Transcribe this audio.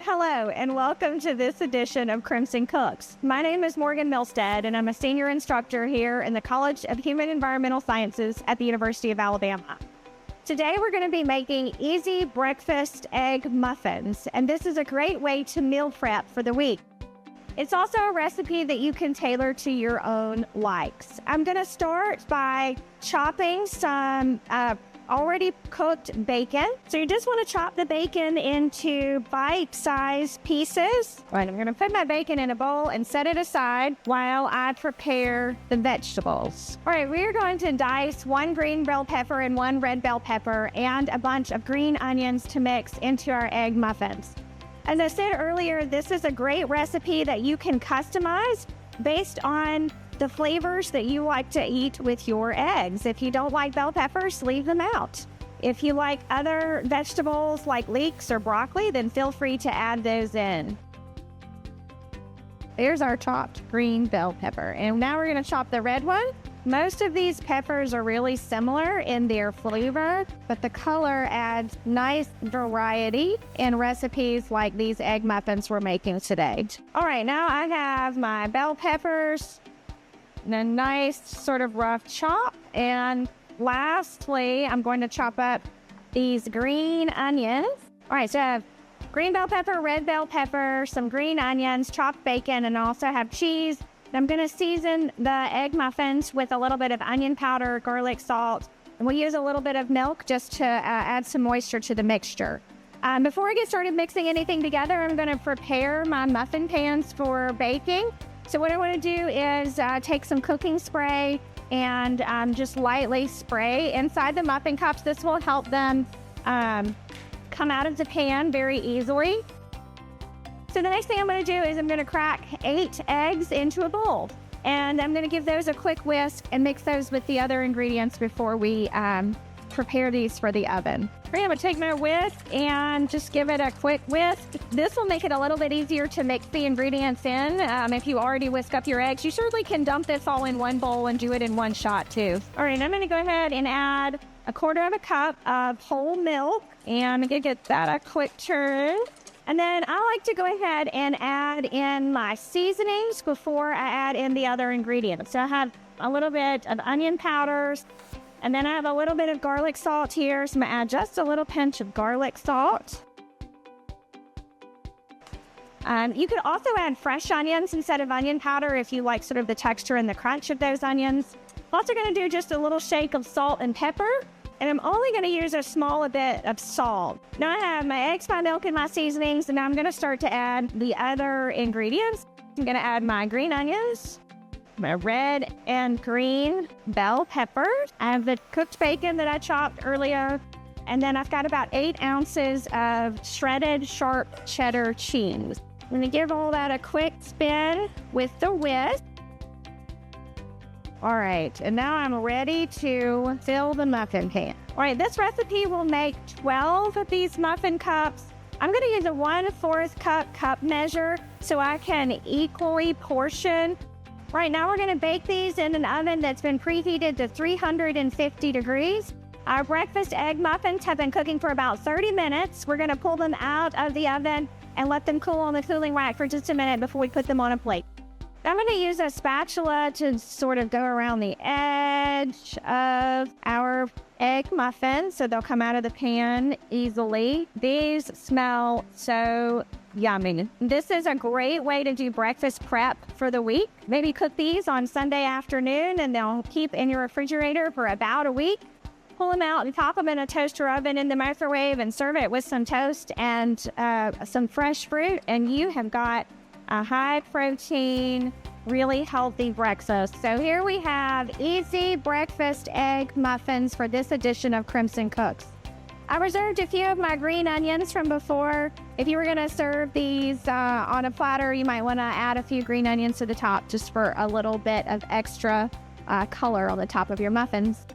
Hello, and welcome to this edition of Crimson Cooks. My name is Morgan Milstead, and I'm a senior instructor here in the College of Human Environmental Sciences at the University of Alabama. Today, we're going to be making easy breakfast egg muffins, and this is a great way to meal prep for the week. It's also a recipe that you can tailor to your own likes. I'm going to start by chopping some already cooked bacon. So you just want to chop the bacon into bite-sized pieces. Right, I'm going to put my bacon in a bowl and set it aside while I prepare the vegetables. All right, we're going to dice one green bell pepper and one red bell pepper and a bunch of green onions to mix into our egg muffins. As I said earlier, this is a great recipe that you can customize based on the flavors that you like to eat with your eggs. If you don't like bell peppers, leave them out. If you like other vegetables like leeks or broccoli, then feel free to add those in. There's our chopped green bell pepper. And now we're going to chop the red one. Most of these peppers are really similar in their flavor, but the color adds nice variety in recipes like these egg muffins we're making today. All right, now I have my bell peppers and a nice sort of rough chop. And lastly, I'm going to chop up these green onions. All right, so I have green bell pepper, red bell pepper, some green onions, chopped bacon, and I also have cheese. I'm going to season the egg muffins with a little bit of onion powder, garlic salt, and we'll use a little bit of milk just to add some moisture to the mixture. Before I get started mixing anything together, I'm going to prepare my muffin pans for baking. So what I want to do is take some cooking spray and just lightly spray inside the muffin cups. This will help them come out of the pan very easily. So the next thing I'm going to do is I'm going to crack 8 eggs into a bowl. And I'm going to give those a quick whisk and mix those with the other ingredients before we prepare these for the oven. I'm going to take my whisk and just give it a quick whisk. This will make it a little bit easier to mix the ingredients in. If you already whisk up your eggs, you certainly can dump this all in one bowl and do it in one shot too. All right, I'm going to go ahead and add 1/4 cup of whole milk. And I'm going to get that a quick turn. And then I like to go ahead and add in my seasonings before I add in the other ingredients. So I have a little bit of onion powders, and then I have a little bit of garlic salt here. So I'm going to add just a little pinch of garlic salt. You could also add fresh onions instead of onion powder if you like sort of the texture and the crunch of those onions. I'm also going to do just a little shake of salt and pepper. And I'm only going to use a small bit of salt. Now I have my eggs, my milk, and my seasonings, and now I'm going to start to add the other ingredients. I'm going to add my green onions, my red and green bell peppers. I have the cooked bacon that I chopped earlier, and then I've got about 8 ounces of shredded sharp cheddar cheese. I'm going to give all that a quick spin with the whisk. All right, and now I'm ready to fill the muffin pan. All right, this recipe will make 12 of these muffin cups. I'm going to use a 1/4 cup measure so I can equally portion. Right now, we're going to bake these in an oven that's been preheated to 350 degrees. Our breakfast egg muffins have been cooking for about 30 minutes. We're going to pull them out of the oven and let them cool on the cooling rack for just a minute before we put them on a plate. I'm going to use a spatula to sort of go around the edge of our egg muffins so they'll come out of the pan easily. These smell so yummy. This is a great way to do breakfast prep for the week. Maybe cook these on Sunday afternoon and they'll keep in your refrigerator for about a week. Pull them out and pop them in a toaster oven in the microwave and serve it with some toast and some fresh fruit, and you have got a high protein, really healthy breakfast. So here we have easy breakfast egg muffins for this edition of Crimson Cooks. I reserved a few of my green onions from before. If you were going to serve these on a platter, you might want to add a few green onions to the top just for a little bit of extra color on the top of your muffins.